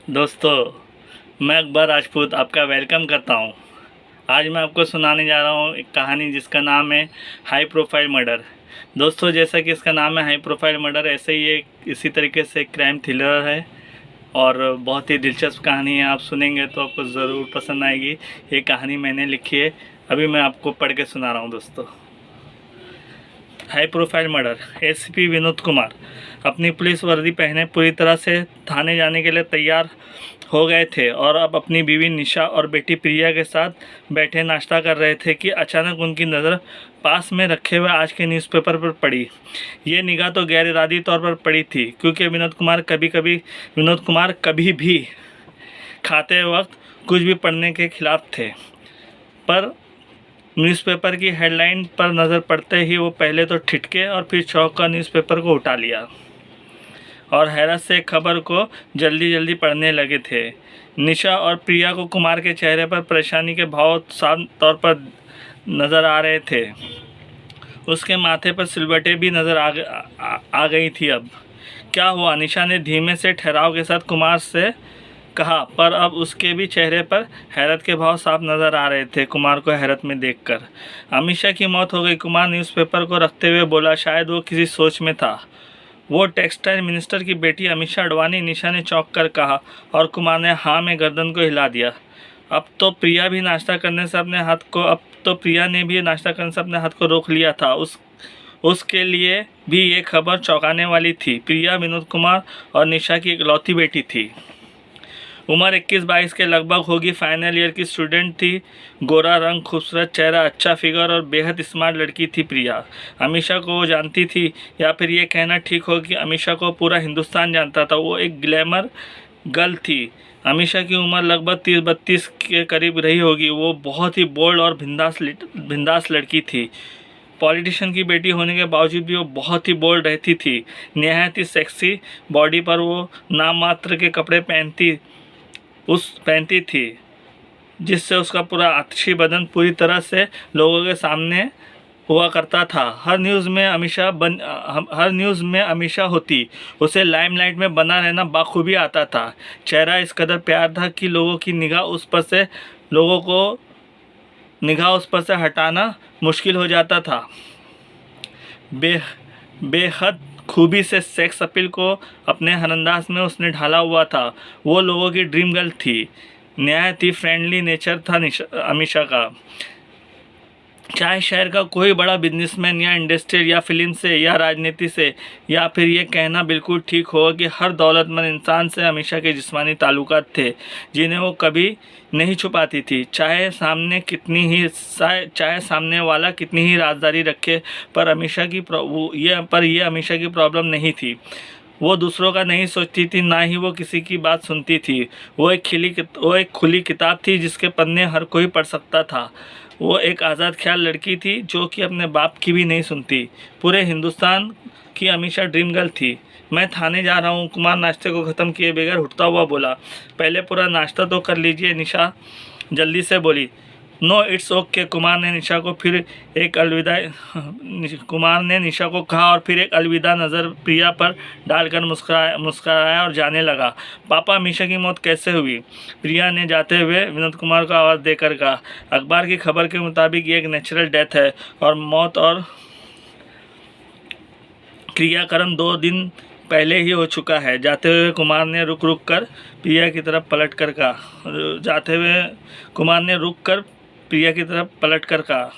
दोस्तों, मैं अकबर राजपूत आपका वेलकम करता हूं। आज मैं आपको सुनाने जा रहा हूं एक कहानी जिसका नाम है हाई प्रोफाइल मर्डर। दोस्तों, जैसा कि इसका नाम है हाई प्रोफाइल मर्डर, ऐसे ही ये इसी तरीके से क्राइम थ्रिलर है और बहुत ही दिलचस्प कहानी है। आप सुनेंगे तो आपको ज़रूर पसंद आएगी। ये कहानी मैंने लिखी है, अभी मैं आपको पढ़ के सुना रहा हूँ। दोस्तों, high profile murder. ACP Vinod Kumar अपनी पुलिस वर्दी पहने पूरी तरह से थाने जाने के लिए तैयार हो गए थे और अब अपनी बीवी निशा और बेटी प्रिया के साथ बैठे नाश्ता कर रहे थे कि अचानक उनकी नज़र पास में रखे हुए आज के न्यूज़पेपर पर पड़ी। ये निगाह तो गैर इरादी तौर पर पड़ी थी, क्योंकि विनोद कुमार कभी भी खाते वक्त कुछ भी पढ़ने के खिलाफ थे। पर न्यूज़पेपर की हेडलाइन पर नज़र पड़ते ही वो पहले तो ठिठके और फिर चौंक कर न्यूज़पेपर को उठा लिया और हैरत से खबर को जल्दी जल्दी पढ़ने लगे थे। निशा और प्रिया को कुमार के चेहरे पर परेशानी के भाव साफ तौर पर नज़र आ रहे थे। उसके माथे पर सिलवटें भी नज़र आ गई थी। अब क्या हुआ? निशा ने धीमे से ठहराव के साथ कुमार से कहा, पर अब उसके भी चेहरे पर हैरत के भाव साफ नज़र आ रहे थे। कुमार को हैरत में देखकर अमीषा की मौत हो गई, कुमार न्यूज़पेपर को रखते हुए बोला। शायद वो किसी सोच में था। वो टेक्सटाइल मिनिस्टर की बेटी अमीषा अडवाणी? निशा ने चौंक कर कहा और कुमार ने हाँ में गर्दन को हिला दिया। अब तो प्रिया ने भी नाश्ता करने से अपने हाथ को रोक लिया था। उसके लिए भी ये खबर चौंकाने वाली थी। प्रिया विनोद कुमार और निशा की इकलौती बेटी थी। उम्र 21-22 के लगभग होगी। फाइनल ईयर की स्टूडेंट थी। गोरा रंग, खूबसूरत चेहरा, अच्छा फिगर और बेहद स्मार्ट लड़की थी प्रिया। अमीषा को वो जानती थी, या फिर ये कहना ठीक हो कि अमीषा को पूरा हिंदुस्तान जानता था। वो एक ग्लैमर गर्ल थी। अमीषा की उम्र लगभग 30-32 के करीब रही होगी। वो बहुत ही बोल्ड और बिंदास लड़की थी। पॉलिटिशियन की बेटी होने के बावजूद भी वो बहुत ही बोल्ड रहती थी। निहायत ही सेक्सी बॉडी पर वो नाम मात्र के कपड़े पहनती थी, जिससे उसका पूरा आतिशी बदन पूरी तरह से लोगों के सामने हुआ करता था। हर न्यूज़ में अमीषा होती। उसे लाइमलाइट में बना रहना बाखूबी आता था। चेहरा इस कदर प्यार था कि लोगों की निगाह उस पर से हटाना मुश्किल हो जाता था। बेहद खूबी से सेक्स अपील को अपने हरअंदाज में उसने ढाला हुआ था। वो लोगों की ड्रीम गर्ल थी। निहायत ही फ्रेंडली नेचर था अमीषा का। चाहे शहर का कोई बड़ा बिजनेसमैन या इंडस्ट्रियल या फिल्म से या राजनीति से, या फिर ये कहना बिल्कुल ठीक होगा कि हर दौलतमंद इंसान से अमीषा के जिस्मानी ताल्लुकात थे, जिन्हें वो कभी नहीं छुपाती थी। चाहे सामने वाला कितनी ही राजदारी रखे, पर ये अमीषा की प्रॉब्लम नहीं थी। वो दूसरों का नहीं सोचती थी, ना ही वो किसी की बात सुनती थी। वो एक खुली किताब थी जिसके पन्ने हर कोई पढ़ सकता था। वो एक आज़ाद ख्याल लड़की थी जो कि अपने बाप की भी नहीं सुनती। पूरे हिंदुस्तान की अमीषा ड्रीम गर्ल थी। मैं थाने जा रहा हूँ, कुमार नाश्ते को ख़त्म किए बगैर उठता हुआ बोला। पहले पूरा नाश्ता तो कर लीजिए, निशा जल्दी से बोली। नो, इट्स ओके, कुमार ने निशा को कहा और फिर एक अलविदा नज़र प्रिया पर डालकर मुस्कुराया और जाने लगा। पापा, अमीषा की मौत कैसे हुई? प्रिया ने जाते हुए विनोद कुमार को आवाज़ देकर कहा। अखबार की खबर के मुताबिक ये एक नेचुरल डेथ है और मौत और क्रियाक्रम 2 दिन पहले ही हो चुका है। जाते हुए कुमार ने रुक कर प्रिया की तरफ पलट कर कहा,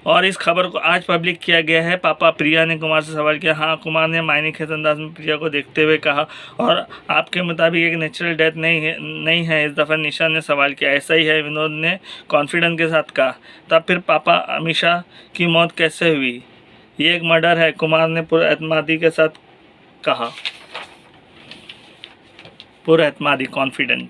और इस खबर को आज पब्लिक किया गया है पापा? प्रिया ने कुमार से सवाल किया। हाँ, कुमार ने मायने खेत अंदाज में प्रिया को देखते हुए कहा। और आपके मुताबिक एक नेचुरल डेथ नहीं है इस दफ़ा? निशा ने सवाल किया। ऐसा ही है, विनोद ने कॉन्फिडेंस के साथ कहा। तब फिर पापा, अमीषा की मौत कैसे हुई? ये एक मर्डर है, कुमार ने पुरएतमादी के साथ कहा। पुरएतमादी, कॉन्फिडेंट।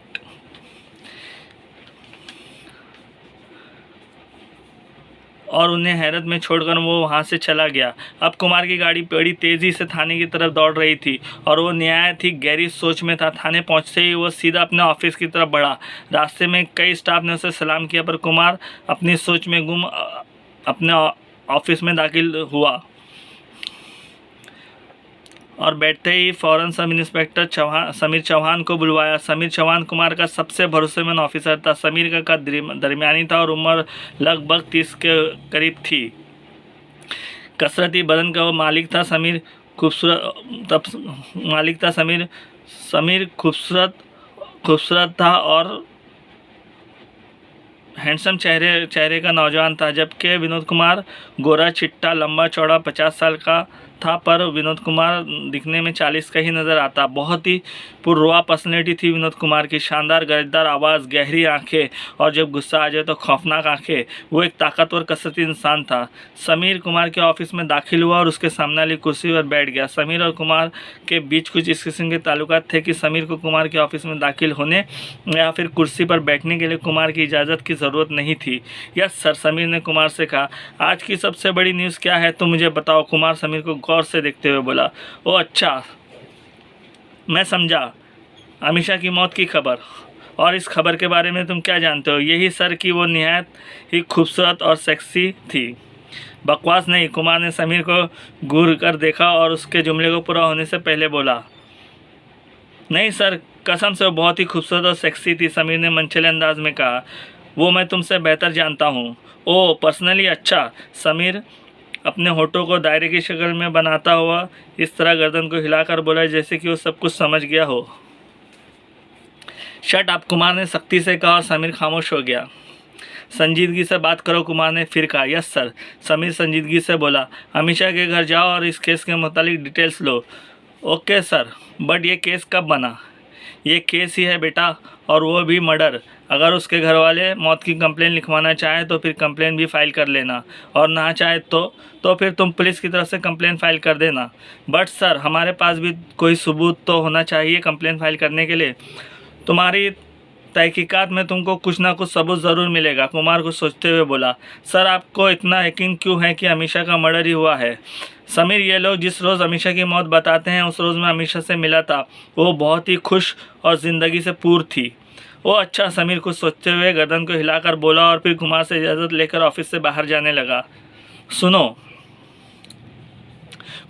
और उन्हें हैरत में छोड़कर वो वहाँ से चला गया। अब कुमार की गाड़ी बड़ी तेज़ी से थाने की तरफ दौड़ रही थी और वो निहायत ही गहरी सोच में था। थाने पहुँचते ही वो सीधा अपने ऑफिस की तरफ बढ़ा। रास्ते में कई स्टाफ ने उसे सलाम किया, पर कुमार अपनी सोच में गुम अपने ऑफिस में दाखिल हुआ और बैठते ही फौरन सब इंस्पेक्टर समीर चौहान को बुलवाया। समीर चौहान कुमार का सबसे भरोसेमंद ऑफिसर था। समीर का कद दरमियानी था और उम्र लगभग 30 के करीब थी। कसरती बदन का वो मालिक था। समीर खूबसूरत था और हैंडसम चेहरे का नौजवान था, जबकि विनोद कुमार गोरा चिट्टा लंबा चौड़ा 50 साल का था, पर विनोद कुमार दिखने में 40 का ही नज़र आता। बहुत ही पुरवा पर्सनैलिटी थी विनोद कुमार की। शानदार गरजदार आवाज़, गहरी आंखें और जब गुस्सा आ जाए तो खौफनाक आंखें। वो एक ताकतवर कसरती इंसान था। समीर कुमार के ऑफिस में दाखिल हुआ और उसके सामने वाली कुर्सी पर बैठ गया। समीर और कुमार के बीच कुछ इस किस्म के ताल्लुकात थे कि समीर को कुमार के ऑफिस में दाखिल होने या फिर कुर्सी पर बैठने के लिए कुमार की इजाज़त की ज़रूरत नहीं थी। यस सर, समीर ने कुमार से कहा। आज की सबसे बड़ी न्यूज़ क्या है, तुम मुझे बताओ। कुमार समीर को गौर से देखते हुए बोला। ओ अच्छा, मैं समझा, अमीषा की मौत की खबर। और इस खबर के बारे में तुम क्या जानते हो? यही सर कि वो निहायत ही खूबसूरत और सेक्सी थी। बकवास नहीं, कुमार ने समीर को घूर कर देखा और उसके जुमले को पूरा होने से पहले बोला। नहीं सर, कसम से वो बहुत ही खूबसूरत और सेक्सी थी, समीर ने मनचले अंदाज में कहा। वो मैं तुमसे बेहतर जानता हूँ। ओह, पर्सनली? अच्छा। समीर अपने होठों को दायरे की शक्ल में बनाता हुआ इस तरह गर्दन को हिलाकर बोला जैसे कि वो सब कुछ समझ गया हो। शट अप, कुमार ने सख्ती से कहा और समीर खामोश हो गया। संजीदगी से बात करो, कुमार ने फिर कहा। यस सर, समीर संजीदगी से बोला। अमीषा के घर जाओ और इस केस के मुतालिक details low. Okay sir, but ये केस कब बना? ये केस ही है बेटा, और वो भी मर्डर। अगर उसके घर वाले मौत की कंप्लेन लिखवाना चाहें तो फिर कंप्लेन भी फाइल कर लेना, और ना चाहे तो फिर तुम पुलिस की तरफ से कंप्लेन फाइल कर देना। बट सर, हमारे पास भी कोई सबूत तो होना चाहिए कंप्लेन फाइल करने के लिए। तुम्हारी तहकीकात में तुमको कुछ ना कुछ सबूत ज़रूर मिलेगा, कुमार को सोचते हुए बोला। सर, आपको इतना यकीन क्यों है कि अमीषा का मर्डर ही हुआ है? समीर, ये लोग जिस रोज़ अमीषा की मौत बताते हैं उस रोज़ मैं अमीषा से मिला था। वो बहुत ही खुश और ज़िंदगी से पूर्ण थी। ओ अच्छा, समीर कुछ सोचते हुए गर्दन को हिलाकर बोला और फिर कुमार से इजाज़त लेकर ऑफिस से बाहर जाने लगा। सुनो,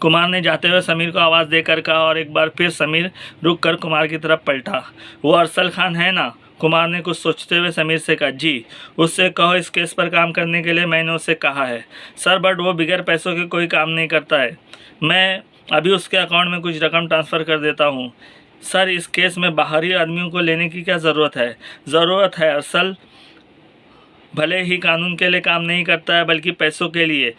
कुमार ने जाते हुए समीर को आवाज़ देकर कहा, और एक बार फिर समीर रुक कर कुमार की तरफ पलटा। वो अरसल खान है ना? कुमार ने कुछ सोचते हुए समीर से कहा। जी। उससे कहो इस केस पर काम करने के लिए मैंने उससे कहा है। सर, बट वो बगैर पैसों के कोई काम नहीं करता है। मैं अभी उसके अकाउंट में कुछ रकम ट्रांसफ़र कर देता हूँ। सर, इस केस में बाहरी आदमियों को लेने की क्या ज़रूरत है? ज़रूरत है। अरसल भले ही कानून के लिए काम नहीं करता है बल्कि पैसों के लिए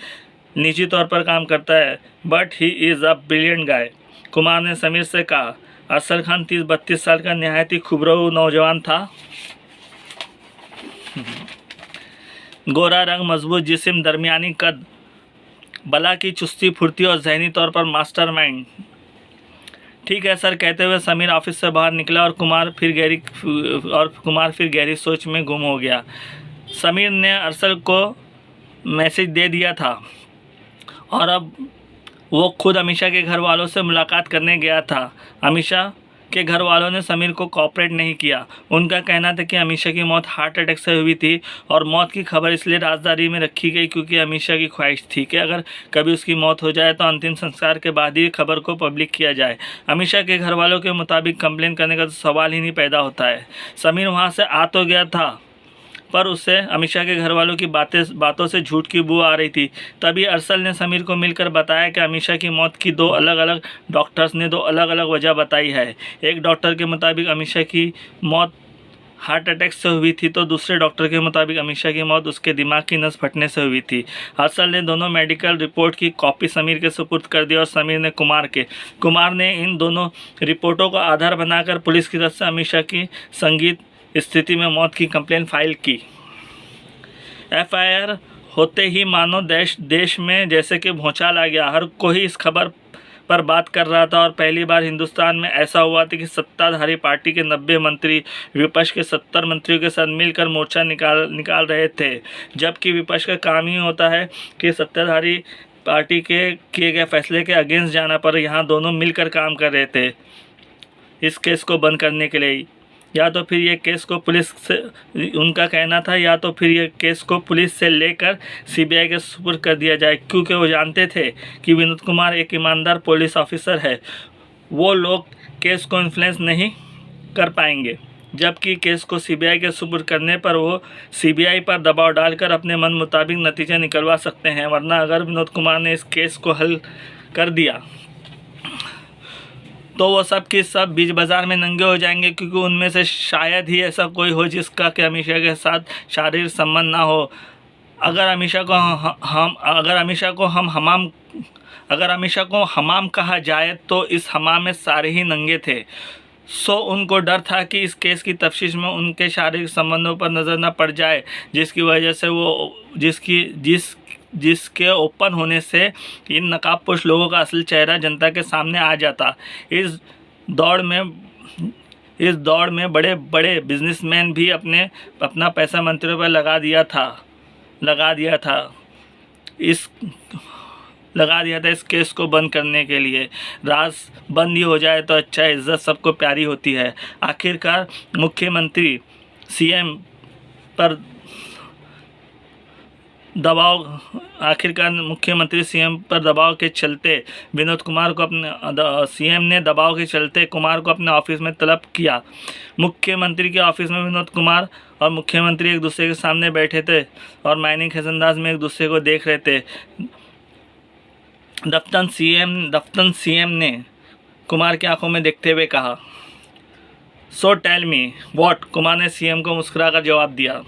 निजी तौर पर काम करता है, but he is a brilliant guy, Kumar ने समीर से कहा। अरसल खान 30-32 साल का निहायत ही खुबरू नौजवान था। गोरा रंग, मजबूत जिस्म, दरमियानी कद, बला की चुस्ती फुर्ती और जहनी तौर पर मास्टरमाइंड। ठीक है सर, कहते हुए समीर ऑफिस से बाहर निकला और कुमार फिर गहरी सोच में गुम हो गया। समीर ने अरसल को मैसेज दे दिया था और अब वो खुद अमीषा के घर वालों से मुलाकात करने गया था। अमीषा के घर वालों ने समीर को कोऑपरेट नहीं किया। उनका कहना था कि अमीषा की मौत हार्ट अटैक से हुई थी और मौत की खबर इसलिए राजदारी में रखी गई क्योंकि अमीषा की ख्वाहिश थी कि अगर कभी उसकी मौत हो जाए तो अंतिम संस्कार के बाद ही खबर को पब्लिक किया जाए। अमीषा के घर वालों के मुताबिक कंप्लेन करने का तो सवाल ही नहीं पैदा होता है। समीर वहाँ से आ तो गया था, पर उससे अमीषा के घर वालों की बातों से झूठ की बू आ रही थी। तभी अरसल ने समीर को मिलकर बताया कि अमीषा की मौत की दो अलग अलग डॉक्टर्स ने दो अलग अलग वजह बताई है। एक डॉक्टर के मुताबिक अमीषा की मौत हार्ट अटैक से हुई थी तो दूसरे डॉक्टर के मुताबिक अमीषा की मौत उसके दिमाग की नस फटने से हुई थी। अरसल ने दोनों मेडिकल रिपोर्ट की कॉपी समीर के सुपुर्द कर दी और समीर ने कुमार ने इन दोनों रिपोर्टों को आधार बनाकर पुलिस की तरफ से अमीषा की संगीत स्थिति में मौत की कंप्लेन फाइल की। एफआईआर होते ही मानो देश में जैसे कि भूचाल आ गया। हर कोई इस खबर पर बात कर रहा था और पहली बार हिंदुस्तान में ऐसा हुआ था कि सत्ताधारी पार्टी के 90 मंत्री विपक्ष के 70 मंत्रियों के साथ मिलकर मोर्चा निकाल रहे थे, जबकि विपक्ष का काम ही होता है कि सत्ताधारी पार्टी के किए गए फैसले के अगेंस्ट जाना, पर यहाँ दोनों मिलकर काम कर रहे थे इस केस को बंद करने के लिए। या तो फिर ये केस को पुलिस से, उनका कहना था, या तो फिर ये केस को पुलिस से लेकर सीबीआई के सुपुर्द कर दिया जाए, क्योंकि वो जानते थे कि विनोद कुमार एक ईमानदार पुलिस ऑफिसर है, वो लोग केस को इन्फ्लुएंस नहीं कर पाएंगे। जबकि केस को सीबीआई के सुपुर्द करने पर वो सीबीआई पर दबाव डालकर अपने मन मुताबिक नतीजा निकलवा सकते हैं, वरना अगर विनोद कुमार ने इस केस को हल कर दिया तो वो सब के सब बीच बाज़ार में नंगे हो जाएंगे, क्योंकि उनमें से शायद ही ऐसा कोई हो जिसका कि अमीषा के साथ शारीरिक संबंध ना हो। अगर अमीषा को हमाम कहा जाए तो इस हमाम में सारे ही नंगे थे। सो उनको डर था कि इस केस की तफ्तीश में उनके शारीरिक संबंधों पर नज़र न पड़ जाए, जिसकी वजह से वो जिसके ओपन होने से इन नकाबपोश लोगों का असल चेहरा जनता के सामने आ जाता। इस दौड़ में बड़े बड़े बिजनेसमैन भी अपना पैसा मंत्रियों पर लगा दिया था इस केस को बंद करने के लिए। राज बंद ही हो जाए तो अच्छा, इज्जत सबको प्यारी होती है। आखिरकार मुख्यमंत्री सीएम पर दबाव के चलते विनोद कुमार को सीएम ने दबाव के चलते कुमार को अपने ऑफिस में तलब किया। मुख्यमंत्री के ऑफिस में विनोद कुमार और मुख्यमंत्री एक दूसरे के सामने बैठे थे और मायने खेज अंदाज में एक दूसरे को देख रहे थे। दफ्तन सीएम ने कुमार की आंखों में देखते हुए कहा, so tell me what. Kumar ने सीएम को मुस्कुराकर जवाब दिया,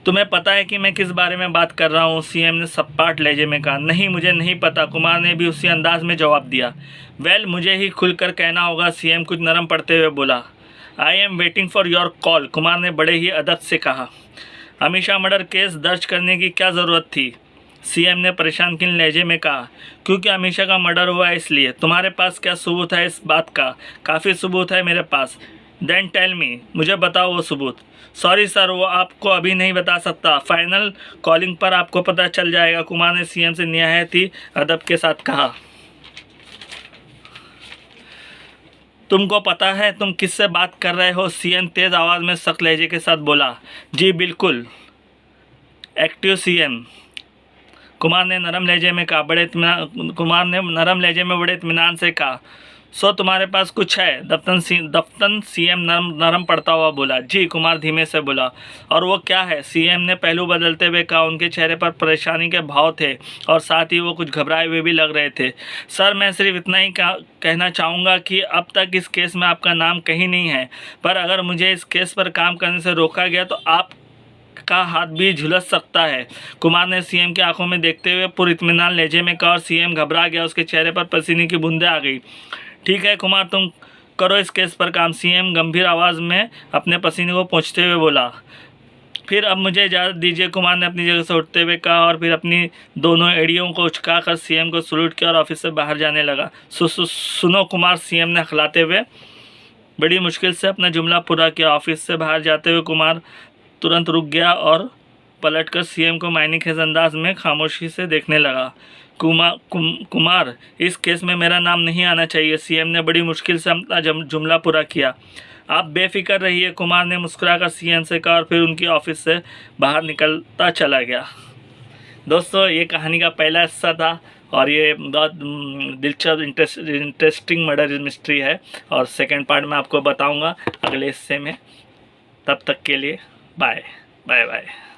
तुम्हें पता है कि मैं किस बारे में बात कर रहा हूँ? सीएम ने सपाट लहजे में कहा, नहीं, मुझे नहीं पता। कुमार ने भी उसी अंदाज में जवाब दिया। वेल, मुझे ही खुलकर कहना होगा, सीएम कुछ नरम पड़ते हुए बोला। I am waiting for your call, Kumar ने बड़े ही अदब से कहा। अमीषा मर्डर केस दर्ज करने की क्या ज़रूरत थी? सीएम ने परेशान किन लहजे में कहा, क्योंकि अमीषा का मर्डर हुआ है इसलिए। तुम्हारे पास क्या सबूत है इस बात का? काफ़ी सबूत है मेरे पास। देन टेल मी, मुझे बताओ वो सबूत। सॉरी सर, वो आपको अभी नहीं बता सकता, फाइनल कॉलिंग पर आपको पता चल जाएगा, कुमार ने सीएम से निहायत ही अदब के साथ कहा। तुमको पता है तुम किससे बात कर रहे हो? सीएम तेज़ आवाज़ में सख्त लहजे के साथ बोला। जी बिल्कुल, एक्टिव सीएम, कुमार ने नरम लहजे में बड़े इत्मीनान से कहा। सो तुम्हारे पास कुछ है? दफ्तन सीएम नरम पड़ता हुआ बोला। जी, कुमार धीमे से बोला। और वो क्या है? सीएम ने पहलू बदलते हुए कहा। उनके चेहरे पर परेशानी के भाव थे और साथ ही वो कुछ घबराए हुए भी लग रहे थे। सर, मैं सिर्फ इतना ही कहना चाहूँगा कि अब तक इस केस में आपका नाम कहीं नहीं है, पर अगर मुझे इस केस पर काम करने से रोका गया तो आप का हाथ भी झुलस सकता है, कुमार ने सीएम की आंखों में देखते हुए पुरइत्मीनान लहजे में कहा। और सीएम घबरा गया, उसके चेहरे पर पसीने की बूंदें आ गई। ठीक है कुमार, तुम करो इस केस पर काम, सीएम गंभीर आवाज़ में अपने पसीने को पोंछते हुए बोला। फिर अब मुझे इजाज़त दीजिए, कुमार ने अपनी जगह से उठते हुए कहा और फिर अपनी दोनों एड़ियों को उचकाकर सीएम को सलूट किया और ऑफिस से बाहर जाने लगा। सुनो कुमार, सीएम ने खिलाते हुए बड़ी मुश्किल से अपना जुमला पूरा किया। ऑफिस से बाहर जाते हुए कुमार तुरंत रुक गया और पलटकर सीएम को मायने खेज अंदाज में खामोशी से देखने लगा। कुमार, इस केस में मेरा नाम नहीं आना चाहिए, सीएम ने बड़ी मुश्किल से अपना जुमला पूरा किया। आप बेफिक्र रहिए, कुमार ने मुस्कुराकर सीएम से कहा और फिर उनकी ऑफिस से बाहर निकलता चला गया। दोस्तों, ये कहानी का पहला हिस्सा था और ये बहुत दिलचस्प इंटरेस्टिंग मर्डर मिस्ट्री है और सेकंड पार्ट में आपको बताऊंगा अगले हिस्से में। तब तक के लिए बाय बाय बाय।